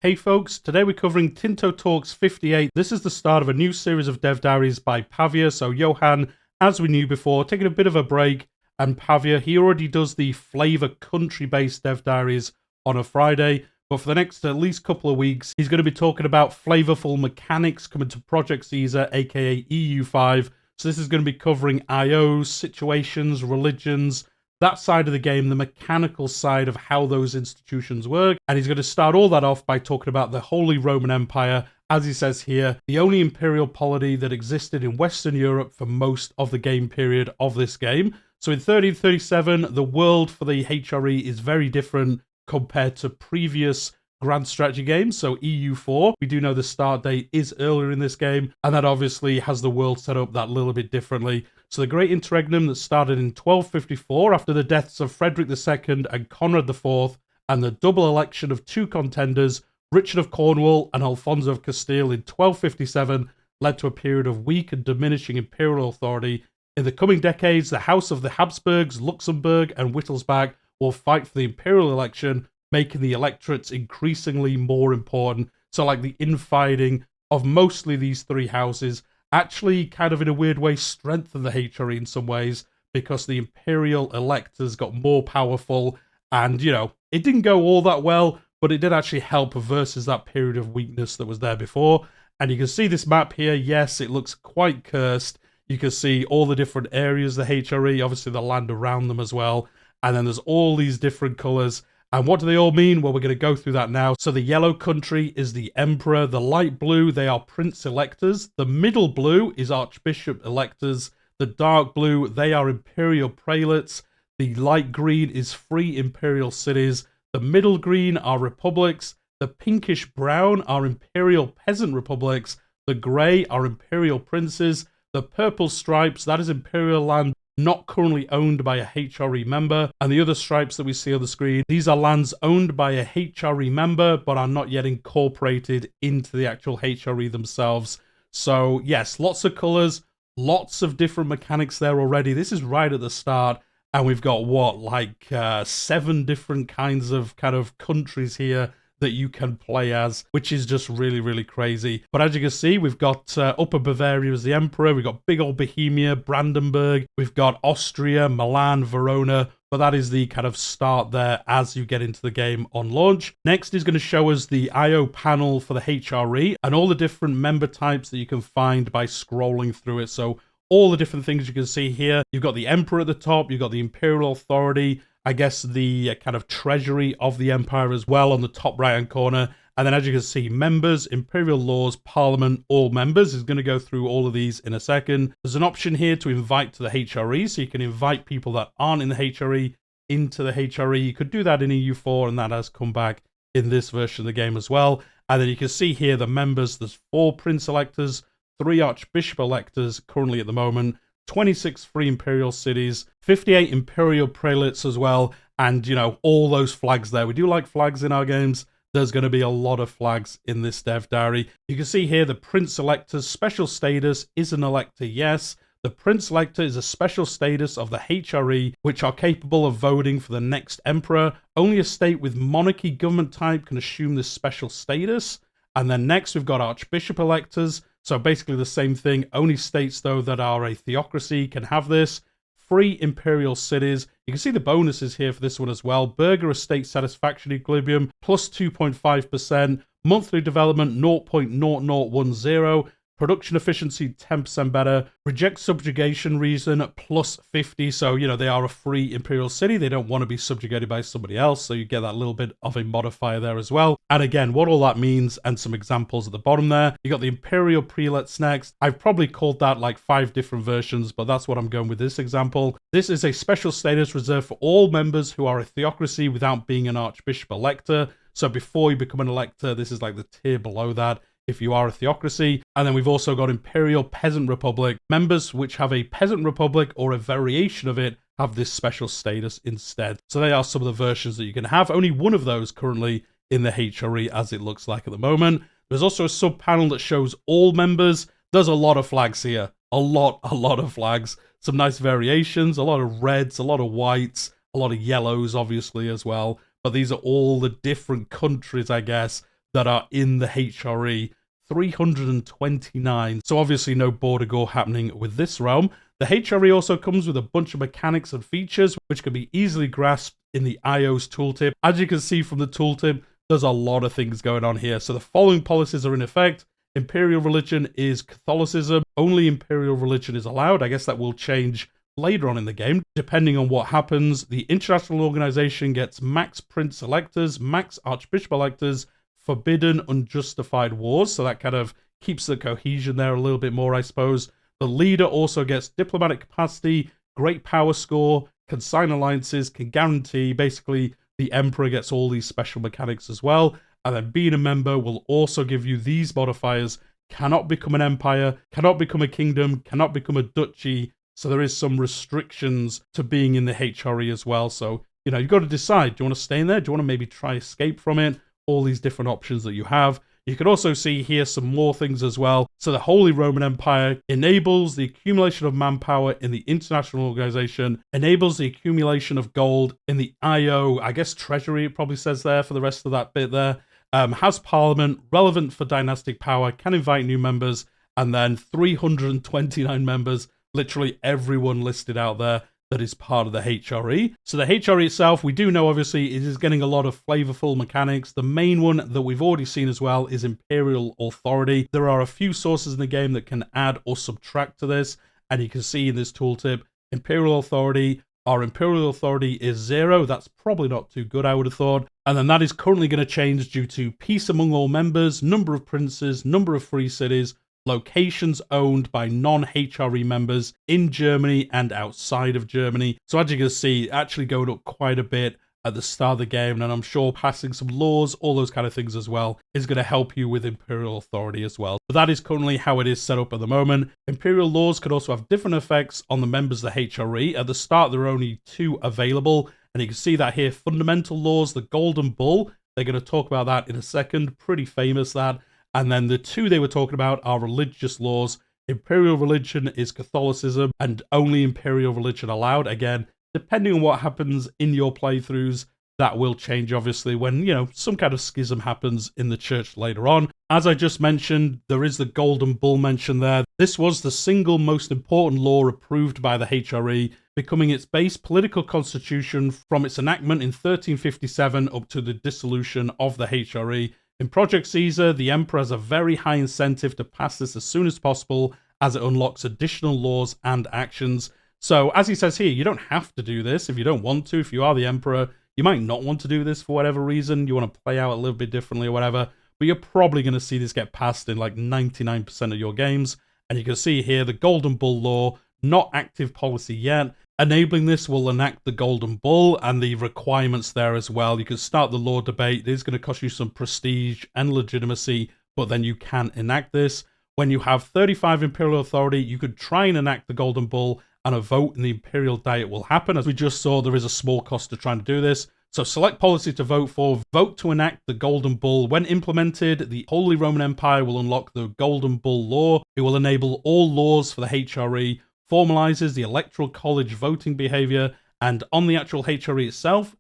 Hey folks, today we're covering Tinto Talks 58. This is the start of a new series of dev diaries by Pavia. So Johan, as we knew before, taking a bit of a break, and Pavia, he already does the flavor country-based dev diaries on a Friday, but for the next at least couple of weeks, he's going to be talking about flavorful mechanics coming to Project Caesar, aka EU5. So this is going to be covering IOs, situations, religions, that side of the game, the mechanical side of how those institutions work. And he's going to start all that off by talking about the Holy Roman Empire, as he says here, the only imperial polity that existed in Western Europe for most of the game period of this game. So in 1337, the world for the HRE is very different compared to previous grand strategy games. So EU4, we do know the start date is earlier in this game, and that obviously has the world set up that little bit differently. So the Great Interregnum that started in 1254 after the deaths of Frederick II and Conrad IV, and the double election of two contenders, Richard of Cornwall and Alfonso of Castile in 1257, led to a period of weak and diminishing imperial authority. In the coming decades, the House of the Habsburgs, Luxembourg and Wittelsbach will fight for the imperial election, making the electorates increasingly more important. So like the infighting of mostly these three houses actually kind of in a weird way strengthened the HRE in some ways, because the imperial electors got more powerful, and you know, it didn't go all that well, but it did actually help versus that period of weakness that was there before. And you can see this map here, yes, it looks quite cursed. You can see all the different areas, the HRE, obviously the land around them as well, and then there's all these different colours. And what do they all mean? Well, we're going to go through that now. So the yellow country is the emperor. The light blue, they are prince electors. The middle blue is archbishop electors. The dark blue, they are imperial prelates. The light green is free imperial cities. The middle green are republics. The pinkish brown are imperial peasant republics. The grey are imperial princes. The purple stripes, that is imperial land not currently owned by a HRE member, and the other stripes that we see on the screen, these are lands owned by a HRE member but are not yet incorporated into the actual HRE themselves. So yes, lots of colours, lots of different mechanics there already. This is right at the start, and we've got what, like 7 different kinds of countries here that you can play as, which is just really, really crazy. But as you can see, we've got Upper Bavaria as the emperor, we've got big old Bohemia, Brandenburg, we've got Austria, Milan, Verona, but that is the kind of start there as you get into the game on launch. Next is going to show us the IO panel for the HRE and all the different member types that you can find by scrolling through it. So all the different things you can see here. You've got the emperor at the top, you've got the imperial authority, I guess the kind of treasury of the empire as well on the top right hand corner. And then as you can see, members, imperial laws, parliament, all members. Is going to go through all of these in a second. There's an option here to invite to the HRE, so you can invite people that aren't in the HRE into the HRE. You could do that in EU4, and that has come back in this version of the game as well. And then you can see here the members. There's 4 prince electors, 3 archbishop electors currently at the moment, 26 free imperial cities, 58 imperial prelates as well, and you know, all those flags there. We do like flags in our games. There's going to be a lot of flags in this dev diary. You can see here the prince elector's special status is an elector, yes. The prince elector is a special status of the HRE, which are capable of voting for the next emperor. Only a state with monarchy government type can assume this special status. And then next we've got archbishop electors. So basically the same thing, only states though that are a theocracy can have this. Free imperial cities. You can see the bonuses here for this one as well. Burger estate satisfaction equilibrium plus 2.5%. Monthly development 0.0010. Production efficiency 10% better. Reject subjugation reason plus 50. So, you know, they are a free imperial city. They don't want to be subjugated by somebody else. So you get that little bit of a modifier there as well. And again, what all that means and some examples at the bottom there. You got the imperial prelates next. I've probably called that like 5 different versions, but that's what I'm going with this example. This is a special status reserved for all members who are a theocracy without being an archbishop elector. So before you become an elector, this is like the tier below that if you are a theocracy. And then we've also got Imperial Peasant Republic. Members which have a peasant republic or a variation of it have this special status instead. So they are some of the versions that you can have. Only one of those currently in the HRE as it looks like at the moment. There's also a sub panel that shows all members. There's a lot of flags here. A lot of flags. Some nice variations, a lot of reds, a lot of whites, a lot of yellows obviously as well. But these are all the different countries, I guess, that are in the HRE. 329. So obviously no border gore happening with this realm. The HRE also comes with a bunch of mechanics and features which can be easily grasped in the IO's tooltip. As you can see from the tooltip, there's a lot of things going on here. So the following policies are in effect. Imperial religion is Catholicism. Only Imperial religion is allowed. I guess that will change later on in the game, depending on what happens. The international organization gets max prince electors, max archbishop electors, forbidden unjustified wars, so that kind of keeps the cohesion there a little bit more, I suppose. The leader also gets diplomatic capacity, great power score, can sign alliances, can guarantee. Basically, the emperor gets all these special mechanics as well. And then being a member will also give you these modifiers: cannot become an empire, cannot become a kingdom, cannot become a duchy. So there is some restrictions to being in the HRE as well. So, you know, you've got to decide, do you want to stay in there? Do you want to maybe try escape from it? All these different options that you have. You can also see here some more things as well. So the Holy Roman Empire enables the accumulation of manpower in the international organization, enables the accumulation of gold in the IO, I guess treasury it probably says there for the rest of that bit there, has parliament, relevant for dynastic power, can invite new members, and then 329 members, literally everyone listed out there that is part of the HRE. So the HRE itself, we do know obviously it is getting a lot of flavorful mechanics. The main one that we've already seen as well is Imperial Authority. There are a few sources in the game that can add or subtract to this, and you can see in this tooltip, Imperial Authority, our Imperial Authority is 0. That's probably not too good, I would have thought. And then that is currently going to change due to peace among all members, number of princes, number of free cities, locations owned by non-HRE members in Germany and outside of Germany. So as you can see, actually going up quite a bit at the start of the game, and I'm sure passing some laws, all those kind of things as well, is going to help you with Imperial Authority as well. But that is currently how it is set up at the moment. Imperial laws could also have different effects on the members of the HRE. At the start, there are only 2 available, and you can see that here. Fundamental laws, the Golden Bull, they're going to talk about that in a second, pretty famous that. And then the 2 they were talking about are religious laws. Imperial religion is Catholicism, and only Imperial religion allowed. Again, depending on what happens in your playthroughs, that will change obviously when, you know, some kind of schism happens in the church later on. As I just mentioned, there is the Golden Bull mentioned there. This was the single most important law approved by the HRE, becoming its base political constitution from its enactment in 1357 up to the dissolution of the HRE. In Project Caesar, the Emperor has a very high incentive to pass this as soon as possible, as it unlocks additional laws and actions. So, as he says here, you don't have to do this if you don't want to. If you are the Emperor, you might not want to do this for whatever reason. You want to play out a little bit differently or whatever. But you're probably going to see this get passed in like 99% of your games. And you can see here the Golden Bull law, not active policy yet. Enabling this will enact the Golden Bull and the requirements there as well. You can start the law debate. It is going to cost you some prestige and legitimacy, but then you can enact this. When you have 35 Imperial Authority, you could try and enact the Golden Bull, and a vote in the Imperial Diet will happen. As we just saw, there is a small cost to trying to do this. So select policy to vote for, vote to enact the Golden Bull. When implemented, the Holy Roman Empire will unlock the Golden Bull law. It will enable all laws for the HRE, formalizes the Electoral College voting behavior, and on the actual HRE itself,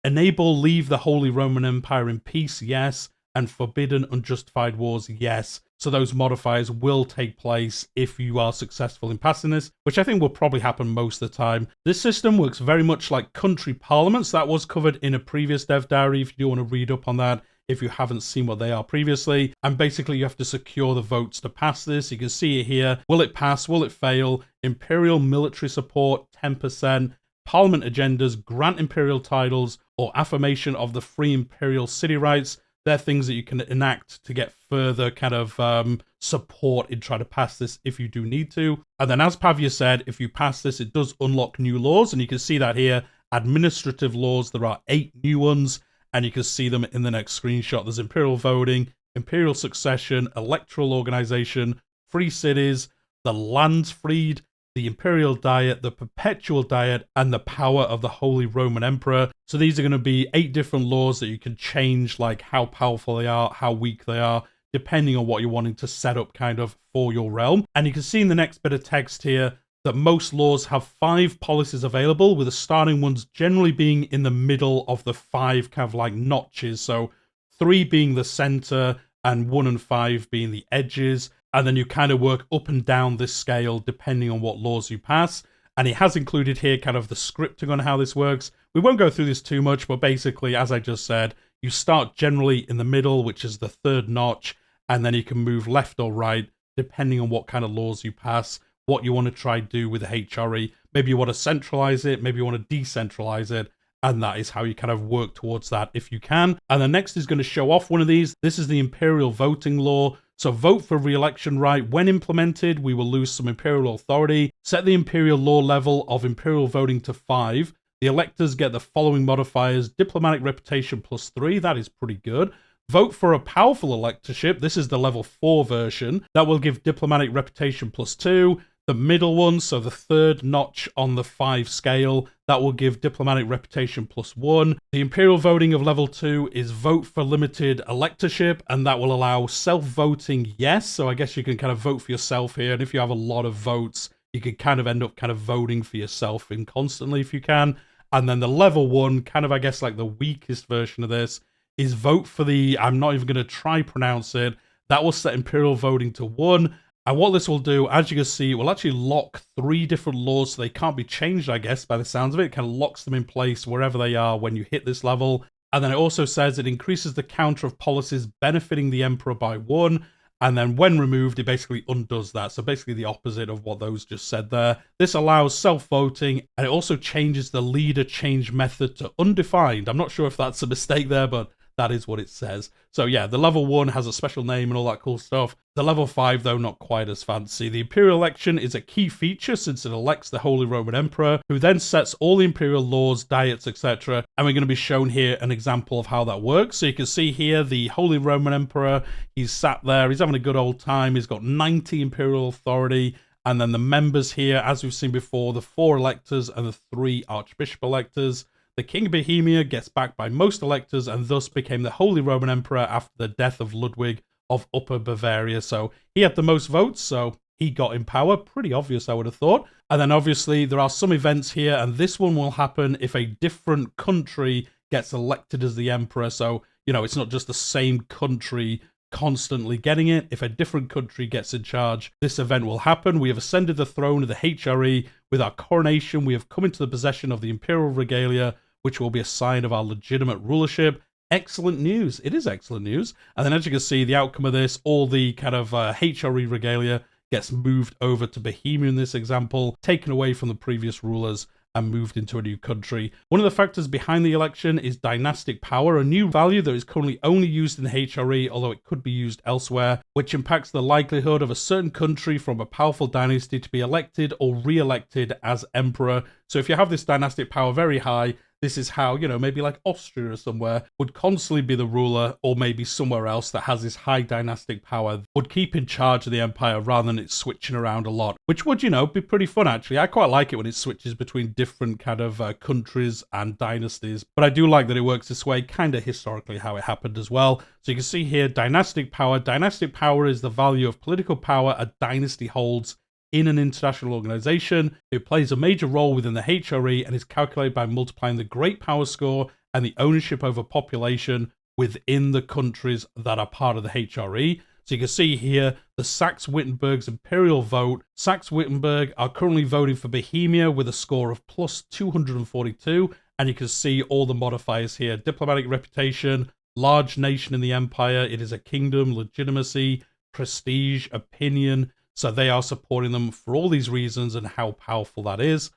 enable leave the Holy Roman Empire in peace, yes, and forbidden unjustified wars, yes. So those modifiers will take place if you are successful in passing this, which I think will probably happen most of the time. This system works very much like country parliaments. That was covered in a previous dev diary if you do want to read up on that, if you haven't seen what they are previously. And basically you have to secure the votes to pass this. You can see it here. Will it pass? Will it fail? Imperial military support, 10%. Parliament agendas, grant imperial titles, or affirmation of the free imperial city rights. They're things that you can enact to get further kind of support in trying to pass this if you do need to. And then as Pavia said, if you pass this, it does unlock new laws. And you can see that here, administrative laws, there are 8 new ones. And you can see them in the next screenshot. There's imperial voting, imperial succession, electoral organization, free cities, the lands freed, the Imperial Diet, the Perpetual Diet, and the power of the Holy Roman Emperor. So these are going to be 8 different laws that you can change, like how powerful they are, how weak they are, depending on what you're wanting to set up kind of for your realm. And you can see in the next bit of text here that most laws have 5 policies available, with the starting ones generally being in the middle of the 5 kind of like notches. So 3 being the center, and 1 and 5 being the edges. And then you kind of work up and down this scale depending on what laws you pass. And it has included here kind of the scripting on how this works. We won't go through this too much, but basically, as I just said, you start generally in the middle, which is the 3rd notch, and then you can move left or right depending on what kind of laws you pass, what you want to try do with the HRE. Maybe you want to centralize it, maybe you want to decentralize it, and that is how you kind of work towards that if you can. And the next is going to show off one of these. This is the Imperial voting law. So vote for re-election right. When implemented, we will lose some Imperial authority. Set the Imperial law level of Imperial voting to 5. The electors get the following modifiers: diplomatic reputation +3. That is pretty good. Vote for a powerful electorship. This is the level 4 version. That will give diplomatic reputation +2. The middle one, so the 3rd notch on the 5 scale, that will give diplomatic reputation +1. The Imperial voting of level 2 is vote for limited electorship, and that will allow self-voting yes. So I guess you can kind of vote for yourself here, and if you have a lot of votes, you could kind of end up kind of voting for yourself in constantly if you can. And then the level 1, kind of I guess like the weakest version of this, is vote for the, I'm not even going to try pronounce it, that will set Imperial voting to 1. And what this will do, as you can see, it will actually lock 3 different laws, so they can't be changed, I guess, by the sounds of it. It kind of locks them in place wherever they are when you hit this level. And then it also says it increases the counter of policies benefiting the Emperor by 1. And then when removed, it basically undoes that. So basically the opposite of what those just said there. This allows self-voting, and it also changes the leader change method to undefined. I'm not sure if that's a mistake there, but that is what it says. So yeah, the level 1 has a special name and all that cool stuff. The level 5, though, not quite as fancy. The Imperial election is a key feature since it elects the Holy Roman Emperor, who then sets all the Imperial laws, diets, etc. And we're going to be shown here an example of how that works. So you can see here the Holy Roman Emperor, he's sat there, he's having a good old time, he's got 90 Imperial authority. And then the members here, as we've seen before, the 4 electors and the 3 Archbishop electors. The King of Bohemia gets backed by most electors and thus became the Holy Roman Emperor after the death of Ludwig of Upper Bavaria. So he had the most votes, so he got in power. Pretty obvious, I would have thought. And then obviously there are some events here, and this one will happen if a different country gets elected as the emperor. So, you know, it's not just the same country constantly getting it. If a different country gets in charge, this event will happen. We have ascended the throne of the HRE. With our coronation, we have come into the possession of the Imperial regalia, which will be a sign of our legitimate rulership. Excellent news. It is excellent news. And then as you can see, the outcome of this, all the kind of HRE regalia gets moved over to Bohemia in this example, taken away from the previous rulers and moved into a new country. One of the factors behind the election is dynastic power, a new value that is currently only used in the HRE, although it could be used elsewhere, which impacts the likelihood of a certain country from a powerful dynasty to be elected or re-elected as emperor. So if you have this dynastic power very high, this is how, you know, maybe like Austria or somewhere would constantly be the ruler, or maybe somewhere else that has this high dynastic power would keep in charge of the empire rather than it switching around a lot, which would, you know, be pretty fun actually. I quite like it when it switches between different kind of countries and dynasties, but I do like that it works this way, kind of historically how it happened as well. So you can see here, dynastic power. Dynastic power is the value of political power a dynasty holds in an international organization. It plays a major role within the HRE and is calculated by multiplying the great power score and the ownership over population within the countries that are part of the HRE. So you can see here the Saxe-Wittenberg's Imperial vote. Saxe-Wittenberg are currently voting for Bohemia with a score of plus 242, and you can see all the modifiers here: diplomatic reputation, large nation in the empire, it is a kingdom, legitimacy, prestige, opinion. So they are supporting them for all these reasons and how powerful that is.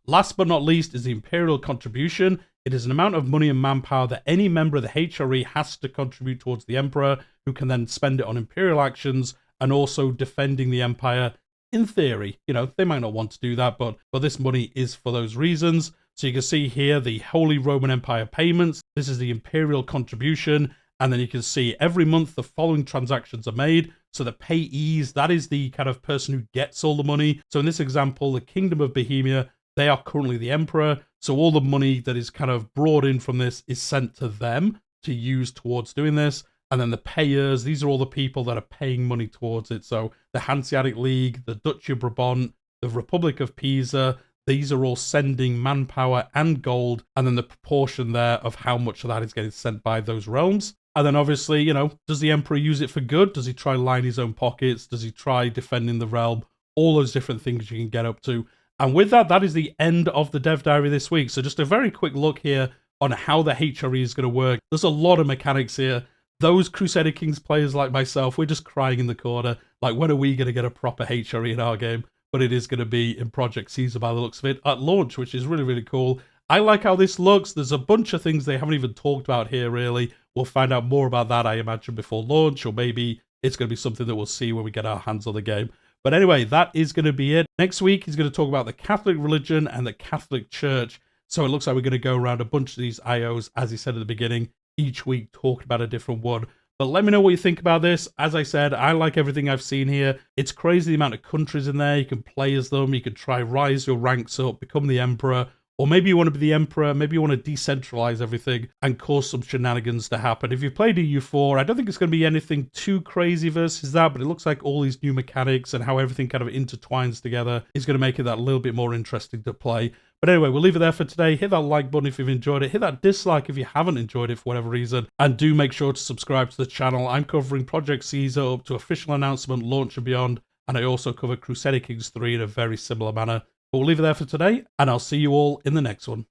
Last but not least is the Imperial contribution. It is an amount of money and manpower that any member of the HRE has to contribute towards the Emperor, who can then spend it on Imperial actions and also defending the Empire. In theory, you know, they might not want to do that, but this money is for those reasons. So you can see here the Holy Roman Empire payments. This is the Imperial contribution. And then you can see every month the following transactions are made. So the payees, that is the kind of person who gets all the money. So in this example, the Kingdom of Bohemia, they are currently the emperor. So all the money that is kind of brought in from this is sent to them to use towards doing this. And then the payers, these are all the people that are paying money towards it. So the Hanseatic League, the Duchy of Brabant, the Republic of Pisa, these are all sending manpower and gold, and then the proportion there of how much of that is getting sent by those realms. And then obviously, does the Emperor use it for good? Does he try line his own pockets? Does he try defending the realm? All those different things you can get up to. And with that, that is the end of the dev diary this week. So just a very quick look here on how the HRE is going to work. There's a lot of mechanics here. Those Crusader Kings players like myself, we're just crying in the corner. Like, when are we going to get a proper HRE in our game? But it is going to be in Project Caesar by the looks of it at launch, which is really, really cool. I like how this looks. There's a bunch of things they haven't even talked about here, really. We'll find out more about that, I imagine, before launch, or maybe it's going to be something that we'll see when we get our hands on the game. But anyway, that is going to be it. Next week, he's going to talk about the Catholic religion and the Catholic Church. So it looks like we're going to go around a bunch of these IOs, as he said at the beginning, each week talking about a different one. But let me know what you think about this. As I said, I like everything I've seen here. It's crazy the amount of countries in there. You can play as them. You can try rise your ranks up, become the Emperor. Or maybe you want to be the Emperor, maybe you want to decentralize everything and cause some shenanigans to happen. If you've played EU4, I don't think it's going to be anything too crazy versus that, but it looks like all these new mechanics and how everything kind of intertwines together is going to make it that little bit more interesting to play. But anyway, we'll leave it there for today. Hit that like button if you've enjoyed it. Hit that dislike if you haven't enjoyed it for whatever reason. And do make sure to subscribe to the channel. I'm covering Project Caesar up to official announcement, launch and beyond. And I also cover Crusader Kings 3 in a very similar manner. But we'll leave it there for today, and I'll see you all in the next one.